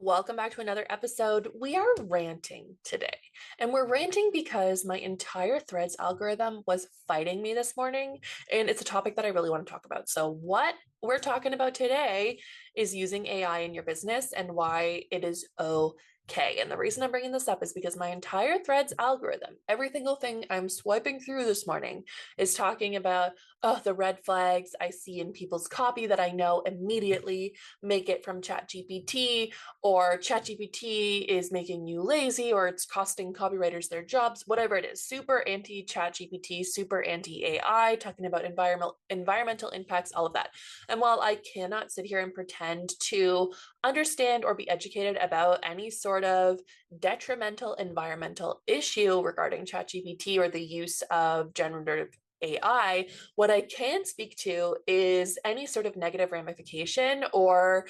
Welcome back to another episode. We are ranting today, and we're ranting because my entire Threads algorithm was fighting me this morning, and it's a topic that I really want to talk about. So, what we're talking about today is using AI in your business and why it is okay. And the reason I'm bringing this up is because my entire Threads algorithm, every single thing I'm swiping through this morning, is talking about, oh, the red flags I see in people's copy that I know immediately make it from ChatGPT, or ChatGPT is making you lazy, or it's costing copywriters their jobs, whatever it is. Super anti ChatGPT, super anti AI, talking about environmental impacts, all of that. And while I cannot sit here and pretend to understand or be educated about any sort of detrimental environmental issue regarding ChatGPT or the use of generative AI, what I can speak to is any sort of negative ramification or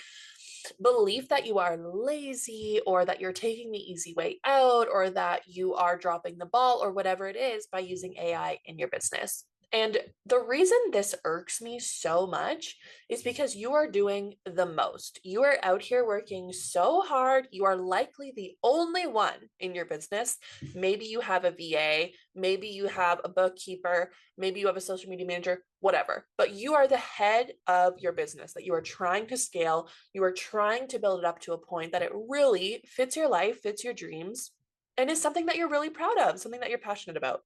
belief that you are lazy or that you're taking the easy way out or that you are dropping the ball or whatever it is by using AI in your business. And the reason this irks me so much is because you are doing the most. You are out here working so hard. You are likely the only one in your business. Maybe you have a VA, maybe you have a bookkeeper, maybe you have a social media manager, whatever. But you are the head of your business that you are trying to scale. You are trying to build it up to a point that it really fits your life, fits your dreams, and is something that you're really proud of, something that you're passionate about.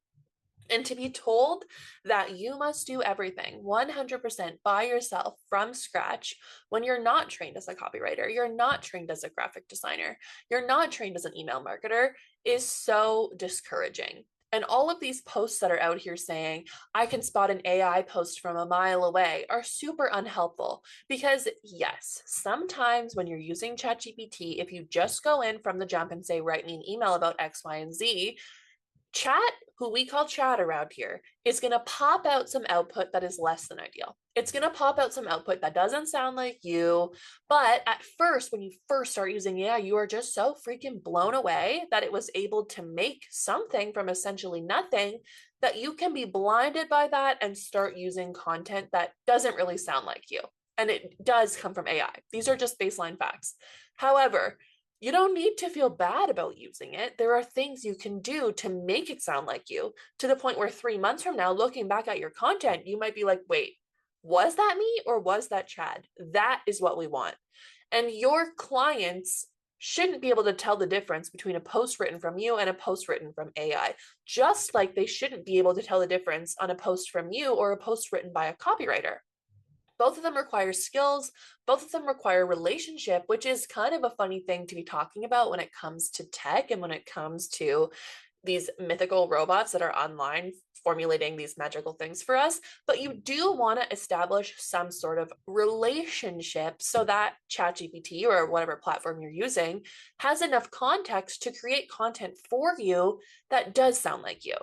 And to be told that you must do everything 100% by yourself from scratch when you're not trained as a copywriter, you're not trained as a graphic designer, you're not trained as an email marketer is so discouraging. And all of these posts that are out here saying, I can spot an AI post from a mile away are super unhelpful because, yes, sometimes when you're using ChatGPT, if you just go in from the jump and say, write me an email about X, Y, and Z, Chat, who we call chat around here, is going to pop out some output that is less than ideal. It's going to pop out some output that doesn't sound like you. But at first, when you first start using AI, you are just so freaking blown away that it was able to make something from essentially nothing that you can be blinded by that and start using content that doesn't really sound like you. And it does come from AI. These are just baseline facts. However, you don't need to feel bad about using it. There are things you can do to make it sound like you, to the point where 3 months from now, looking back at your content, you might be like, wait, was that me or was that Chad? That is what we want. And your clients shouldn't be able to tell the difference between a post written from you and a post written from AI, just like they shouldn't be able to tell the difference on a post from you or a post written by a copywriter. Both of them require skills, both of them require relationship, which is kind of a funny thing to be talking about when it comes to tech and when it comes to these mythical robots that are online formulating these magical things for us. But you do want to establish some sort of relationship so that ChatGPT or whatever platform you're using has enough context to create content for you that does sound like you.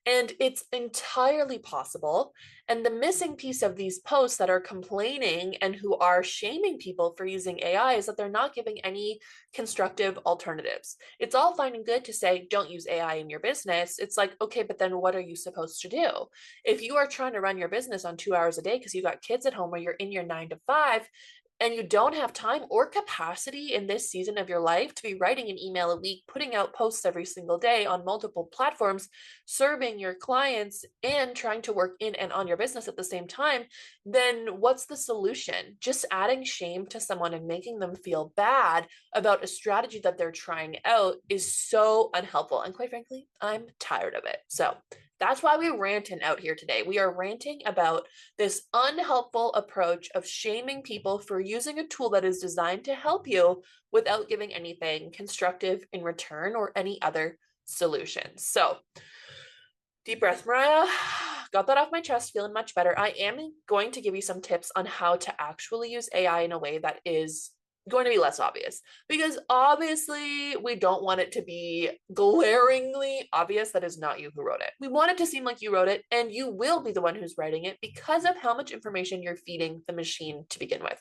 And it's entirely possible. And the missing piece of these posts that are complaining and who are shaming people for using AI is that they're not giving any constructive alternatives. It's all fine and good to say, don't use AI in your business. It's like, okay, but then what are you supposed to do? If you are trying to run your business on 2 hours a day because you got kids at home or you're in your 9 to 5, and you don't have time or capacity in this season of your life to be writing an email a week, putting out posts every single day on multiple platforms, serving your clients and trying to work in and on your business at the same time, then what's the solution? Just adding shame to someone and making them feel bad about a strategy that they're trying out is so unhelpful. And quite frankly, I'm tired of it. So that's why we're ranting out here today. We are ranting about this unhelpful approach of shaming people for using a tool that is designed to help you without giving anything constructive in return or any other solutions. So, deep breath, Mariah. Got that off my chest, feeling much better. I am going to give you some tips on how to actually use AI in a way that is going to be less obvious, because obviously we don't want it to be glaringly obvious that is not you who wrote it. We want it to seem like you wrote it, and you will be the one who's writing it because of how much information you're feeding the machine to begin with.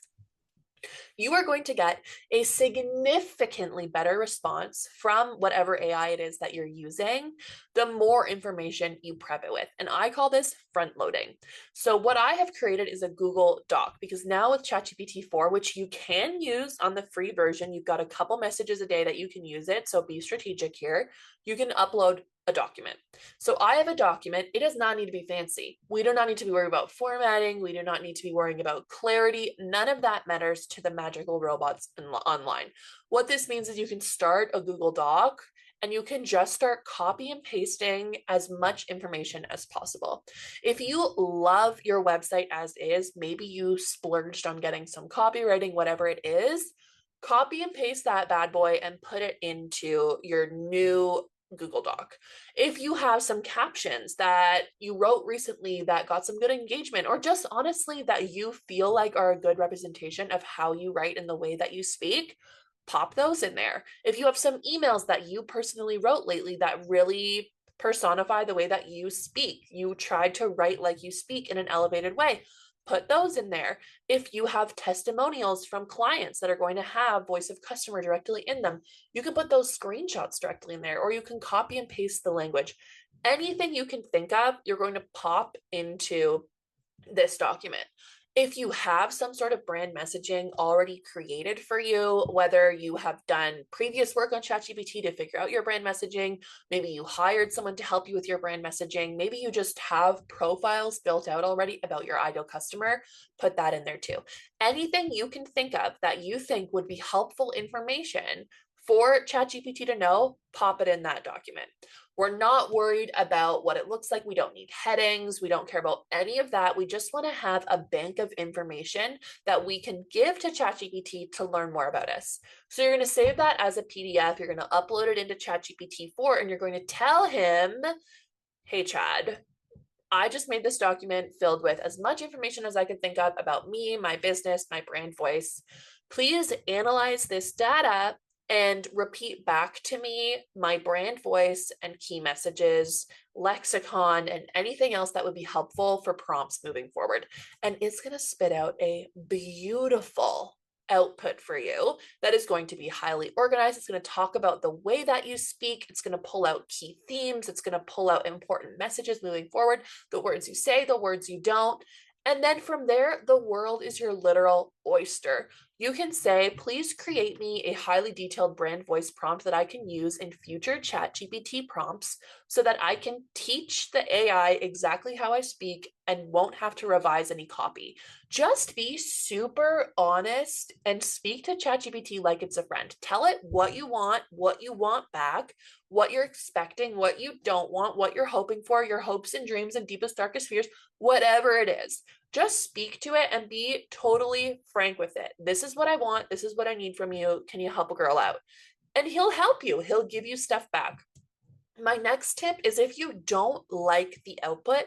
You are going to get a significantly better response from whatever AI it is that you're using, the more information you prep it with. And I call this front loading. So what I have created is a Google Doc, because now with ChatGPT 4, which you can use on the free version, you've got a couple messages a day that you can use it. So be strategic here. You can upload a document. So I have a document. It does not need to be fancy. We do not need to be worried about formatting. We do not need to be worrying about clarity. None of that matters to the magical robots online. What this means is you can start a Google Doc and you can just start copy and pasting as much information as possible. If you love your website as is, maybe you splurged on getting some copywriting, whatever it is, copy and paste that bad boy and put it into your new Google Doc. If you have some captions that you wrote recently that got some good engagement, or just honestly that you feel like are a good representation of how you write and the way that you speak, pop those in there. If you have some emails that you personally wrote lately that really personify the way that you speak, you tried to write like you speak in an elevated way, put those in there. If you have testimonials from clients that are going to have voice of customer directly in them, you can put those screenshots directly in there, or you can copy and paste the language. Anything you can think of, you're going to pop into this document. If you have some sort of brand messaging already created for you, whether you have done previous work on ChatGPT to figure out your brand messaging, maybe you hired someone to help you with your brand messaging, maybe you just have profiles built out already about your ideal customer, put that in there too. Anything you can think of that you think would be helpful information for ChatGPT to know, pop it in that document. We're not worried about what it looks like. We don't need headings. We don't care about any of that. We just want to have a bank of information that we can give to ChatGPT to learn more about us. So you're going to save that as a PDF. You're going to upload it into ChatGPT 4, and you're going to tell him, hey, Chad, I just made this document filled with as much information as I could think of about me, my business, my brand voice. Please analyze this data and repeat back to me my brand voice and key messages, lexicon, and anything else that would be helpful for prompts moving forward. And it's going to spit out a beautiful output for you that is going to be highly organized. It's going to talk about the way that you speak. It's going to pull out key themes. It's going to pull out important messages moving forward, the words you say, the words you don't. And then from there, the world is your literal oyster. You can say, please create me a highly detailed brand voice prompt that I can use in future ChatGPT prompts so that I can teach the AI exactly how I speak and won't have to revise any copy. Just be super honest and speak to ChatGPT like it's a friend. Tell it what you want back, what you're expecting, what you don't want, what you're hoping for, your hopes and dreams and deepest, darkest fears, whatever it is. Just speak to it and be totally frank with it. This is what I want. This is what I need from you. Can you help a girl out? And he'll help you. He'll give you stuff back. My next tip is, if you don't like the output,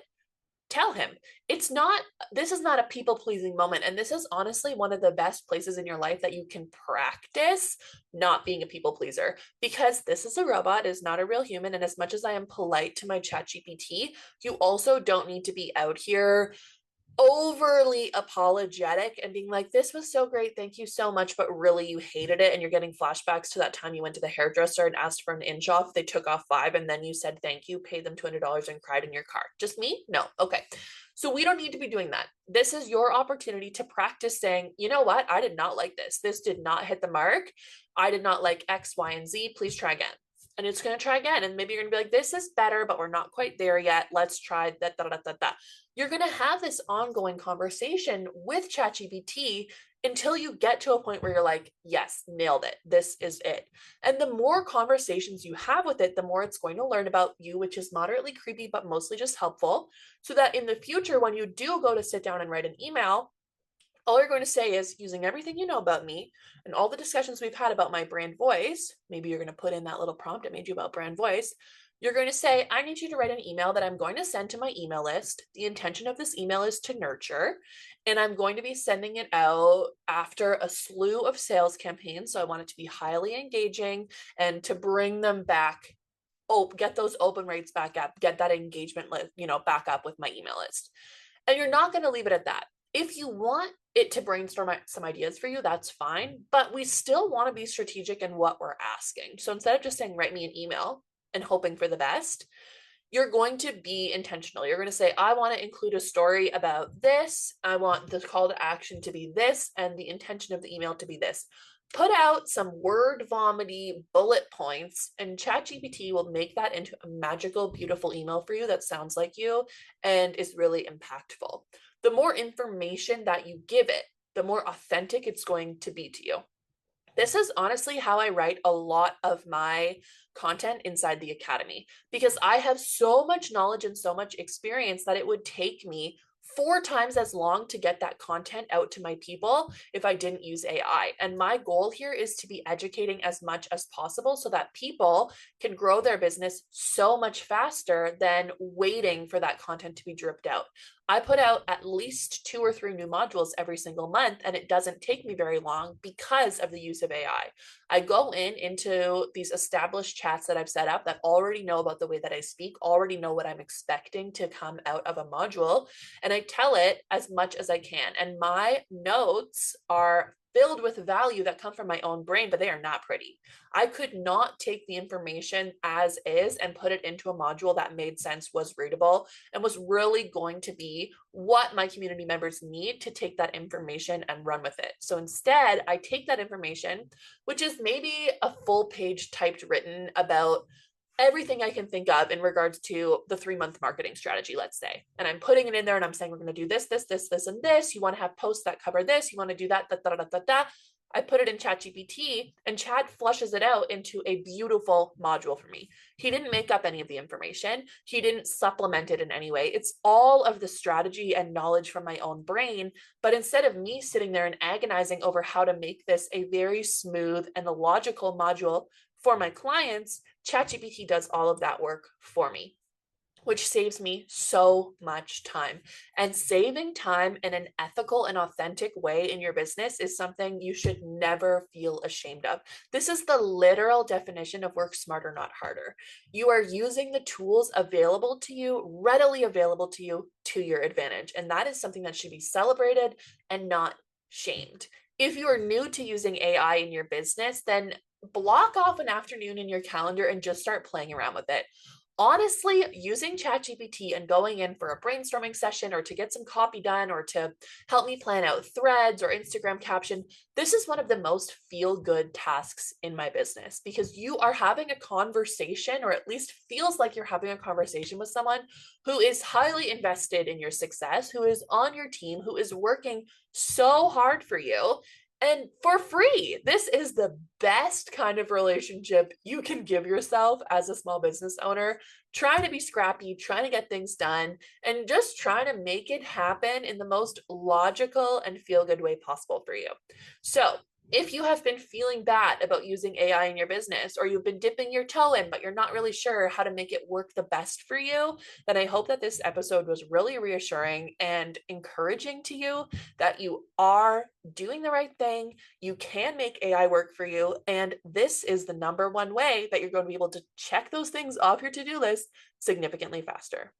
tell him. This is not a people-pleasing moment. And this is honestly one of the best places in your life that you can practice not being a people pleaser, because this is a robot, is not a real human. And as much as I am polite to my ChatGPT, you also don't need to be out here overly apologetic and being like, this was so great, thank you so much, but really you hated it, and you're getting flashbacks to that time you went to the hairdresser and asked for an inch off, they took off 5, and then you said thank you, paid them $200 and cried in your car. Just me? No. Okay. So we don't need to be doing that. This is your opportunity to practice saying, you know what, I did not like this. This did not hit the mark. I did not like X, Y, and Z. Please try again. And it's going to try again. And maybe you're going to be like, this is better, but we're not quite there yet. Let's try that. You're going to have this ongoing conversation with ChatGPT until you get to a point where you're like, yes, nailed it. This is it. And the more conversations you have with it, the more it's going to learn about you, which is moderately creepy, but mostly just helpful. So that in the future, when you do go to sit down and write an email, all you're going to say is, using everything you know about me and all the discussions we've had about my brand voice, maybe you're going to put in that little prompt it made you about brand voice. You're going to say, I need you to write an email that I'm going to send to my email list. The intention of this email is to nurture, and I'm going to be sending it out after a slew of sales campaigns. So I want it to be highly engaging and to bring them back. Get those open rates back up, get that engagement list, back up with my email list. And you're not going to leave it at that. If you want it to brainstorm some ideas for you, that's fine, but we still want to be strategic in what we're asking. So instead of just saying, write me an email and hoping for the best, you're going to be intentional. You're going to say, I want to include a story about this. I want the call to action to be this, and the intention of the email to be this. Put out some word vomity bullet points, and ChatGPT will make that into a magical, beautiful email for you that sounds like you and is really impactful. The more information that you give it, the more authentic it's going to be to you. This is honestly how I write a lot of my content inside the academy, because I have so much knowledge and so much experience that it would take me 4 times as long to get that content out to my people if I didn't use AI. And my goal here is to be educating as much as possible so that people can grow their business so much faster than waiting for that content to be dripped out. I put out at least 2 or 3 new modules every single month, and it doesn't take me very long because of the use of AI. I go into these established chats that I've set up that already know about the way that I speak, already know what I'm expecting to come out of a module, and I tell it as much as I can. And my notes are filled with value that come from my own brain, but they are not pretty. I could not take the information as is and put it into a module that made sense, was readable, and was really going to be what my community members need to take that information and run with it. So instead, I take that information, which is maybe a full page typed written about everything I can think of in regards to the 3-month marketing strategy, let's say. And I'm putting it in there and I'm saying, we're going to do this, this, this, this, and this. You want to have posts that cover this. You want to do that, da, da, da, da, da. I put it in ChatGPT, and Chat flushes it out into a beautiful module for me. He didn't make up any of the information. He didn't supplement it in any way. It's all of the strategy and knowledge from my own brain. But instead of me sitting there and agonizing over how to make this a very smooth and a logical module for my clients, ChatGPT does all of that work for me, which saves me so much time. And saving time in an ethical and authentic way in your business is something you should never feel ashamed of. This is the literal definition of work smarter, not harder. You are using the tools available to you, readily available to you, to your advantage. And that is something that should be celebrated and not shamed. If you are new to using AI in your business, then block off an afternoon in your calendar and just start playing around with it. Honestly, using ChatGPT and going in for a brainstorming session or to get some copy done or to help me plan out threads or Instagram caption, this is one of the most feel-good tasks in my business, because you are having a conversation, or at least feels like you're having a conversation with someone who is highly invested in your success, who is on your team, who is working so hard for you, and for free. This is the best kind of relationship you can give yourself as a small business owner, trying to be scrappy, trying to get things done, and just trying to make it happen in the most logical and feel good way possible for you. So, if you have been feeling bad about using AI in your business, or you've been dipping your toe in, but you're not really sure how to make it work the best for you, then I hope that this episode was really reassuring and encouraging to you that you are doing the right thing. You can make AI work for you. And this is the number one way that you're going to be able to check those things off your to-do list significantly faster.